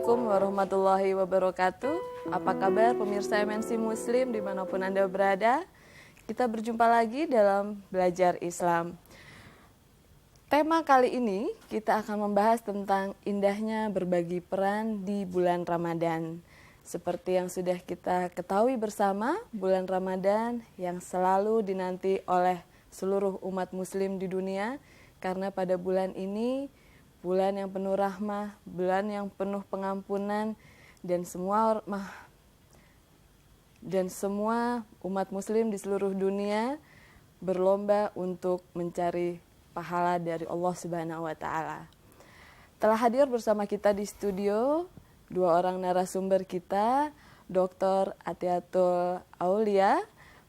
Assalamualaikum warahmatullahi wabarakatuh. Apa kabar pemirsa MNC Muslim dimanapun Anda berada? Kita berjumpa lagi dalam Belajar Islam. Tema kali ini kita akan membahas tentang indahnya berbagi peran di bulan Ramadan. Seperti yang sudah kita ketahui bersama, bulan Ramadan yang selalu dinanti oleh seluruh umat muslim di dunia, karena pada bulan ini bulan yang penuh rahmah, bulan yang penuh pengampunan, dan semua umat muslim di seluruh dunia berlomba untuk mencari pahala dari Allah Subhanahu wa taala. Telah hadir bersama kita di studio dua orang narasumber kita, Dr. Atiatul Aulia.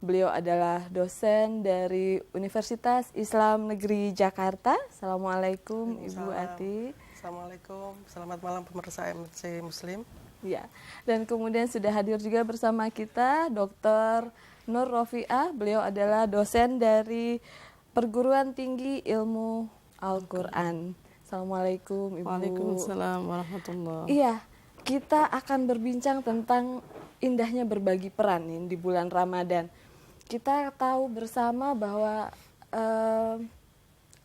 Beliau adalah dosen dari Universitas Islam Negeri Jakarta. Assalamualaikum Ibu Ati. Assalamualaikum, selamat malam pemirsa MNC Muslim. Ya, dan kemudian sudah hadir juga bersama kita Dr. Nur Rofiah. Beliau adalah dosen dari Perguruan Tinggi Ilmu Al-Quran. Assalamualaikum Ibu. Waalaikumsalam warahmatullahi. Iya, kita akan berbincang tentang indahnya berbagi peran nih di bulan Ramadan. Kita tahu bersama bahwa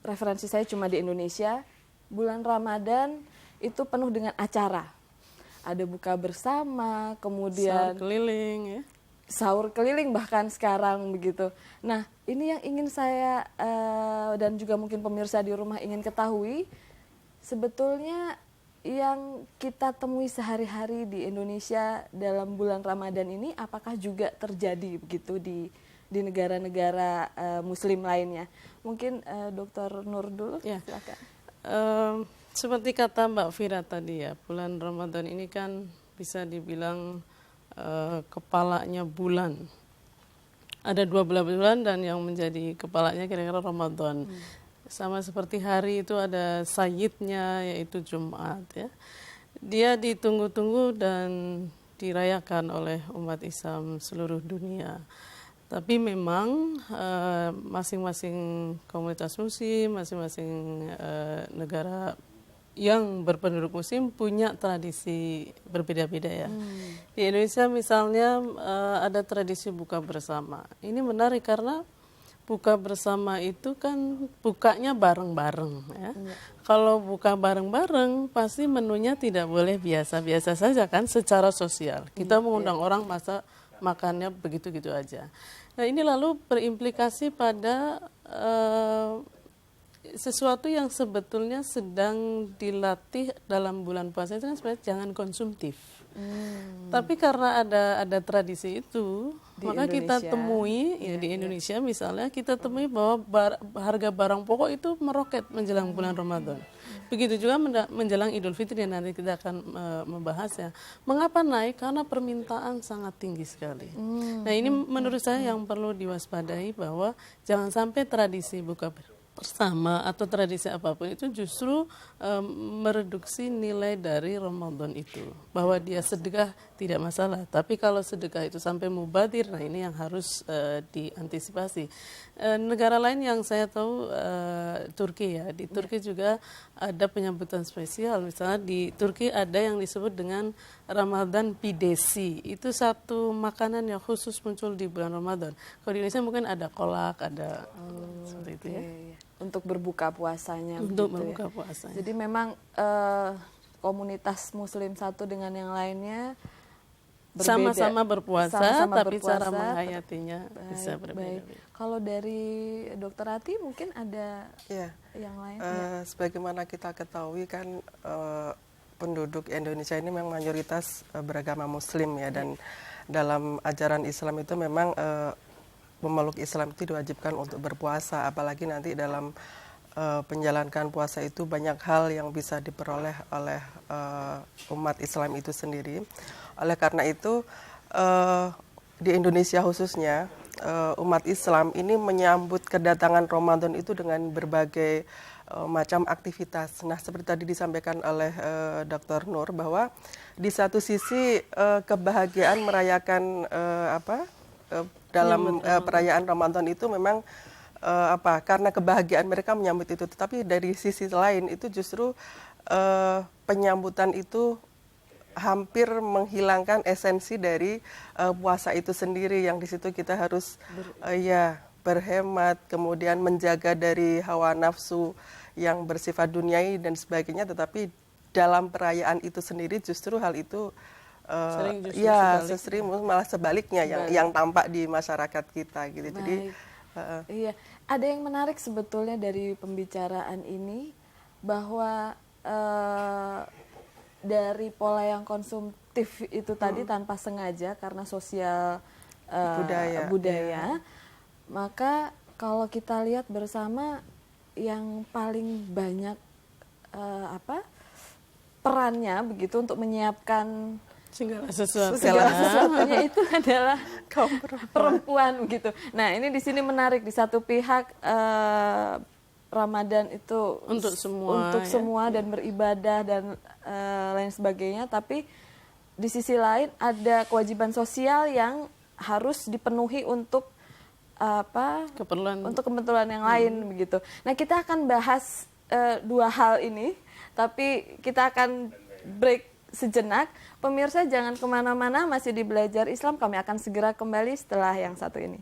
referensi saya cuma di Indonesia, bulan Ramadan itu penuh dengan acara. Ada buka bersama, kemudian sahur keliling ya. Sahur keliling bahkan sekarang begitu. Nah, ini yang ingin saya dan juga mungkin pemirsa di rumah ingin ketahui, sebetulnya yang kita temui sehari-hari di Indonesia dalam bulan Ramadan ini apakah juga terjadi begitu di negara-negara Muslim lainnya? Mungkin Dr. Nur dulu, ya. Silakan. Seperti kata Mbak Fira tadi ya, bulan Ramadan ini kan bisa dibilang kepalanya bulan. Ada 12 bulan dan yang menjadi kepalanya kira-kira Ramadan. Sama seperti hari itu ada sayyidnya yaitu Jumat ya. Dia ditunggu-tunggu dan dirayakan oleh umat Islam seluruh dunia. Tapi memang masing-masing komunitas muslim, masing-masing negara yang berpenduduk muslim punya tradisi berbeda-beda ya. Di Indonesia misalnya ada tradisi buka bersama. Ini menarik karena buka bersama itu kan bukanya bareng-bareng ya. Kalau buka bareng-bareng pasti menunya tidak boleh biasa-biasa saja kan secara sosial. Kita mengundang orang masa makannya begitu-gitu aja. Nah ini lalu berimplikasi pada sesuatu yang sebetulnya sedang dilatih dalam bulan puasa itu kan sebenarnya jangan konsumtif. Tapi karena ada tradisi itu, maka kita temui di Indonesia misalnya kita temui bahwa harga barang pokok itu meroket menjelang bulan Ramadan. Begitu juga menjelang Idul Fitri yang nanti kita akan membahasnya. Mengapa naik? Karena permintaan sangat tinggi sekali. Nah ini menurut saya yang perlu diwaspadai bahwa jangan sampai tradisi buka bersama atau tradisi apapun itu justru mereduksi nilai dari Ramadan itu. Bahwa dia sedekah tidak masalah, tapi kalau sedekah itu sampai mubadir, nah ini yang harus diantisipasi. Negara lain yang saya tahu Turki ya, di Turki juga ada penyambutan spesial. Misalnya di Turki ada yang disebut dengan Ramadan pidesi. Itu satu makanan yang khusus muncul di bulan Ramadan. Kalau di Indonesia mungkin ada kolak, ada seperti itu ya. Untuk berbuka puasanya. Untuk berbuka puasanya. Jadi memang komunitas Muslim satu dengan yang lainnya berbeda. Sama-sama berpuasa, tapi cara menghayatinya bisa berbeda. Kalau dari Dr. Ati mungkin ada yang lain? Sebagaimana kita ketahui kan penduduk Indonesia ini memang mayoritas beragama Muslim ya, dan dalam ajaran Islam itu memang pemeluk Islam itu diwajibkan untuk berpuasa, apalagi nanti dalam menjalankan puasa itu banyak hal yang bisa diperoleh oleh umat Islam itu sendiri. Oleh karena itu di Indonesia khususnya umat Islam ini menyambut kedatangan Ramadan itu dengan berbagai macam aktivitas. Nah, seperti tadi disampaikan oleh Dr. Nur bahwa di satu sisi kebahagiaan merayakan dalam perayaan Ramadan itu memang karena kebahagiaan mereka menyambut itu, tetapi dari sisi lain itu justru penyambutan itu hampir menghilangkan esensi dari puasa itu sendiri, yang di situ kita harus ya berhemat, kemudian menjaga dari hawa nafsu yang bersifat duniawi dan sebagainya, tetapi dalam perayaan itu sendiri justru hal itu ya sesering malah sebaliknya yang tampak di masyarakat kita gitu. Jadi iya, ada yang menarik sebetulnya dari pembicaraan ini bahwa dari pola yang konsumtif itu tadi tanpa sengaja karena sosial budaya, maka kalau kita lihat bersama yang paling banyak perannya begitu untuk menyiapkan segala sesuatunya itu adalah kaum perempuan gitu. Nah, ini di sini menarik, di satu pihak Ramadan itu untuk semua dan beribadah dan lain sebagainya, tapi di sisi lain ada kewajiban sosial yang harus dipenuhi untuk keperluan yang lain begitu. Nah, kita akan bahas dua hal ini, tapi kita akan break sejenak. Pemirsa jangan kemana-mana, masih di Belajar Islam. Kami akan segera kembali setelah yang satu ini.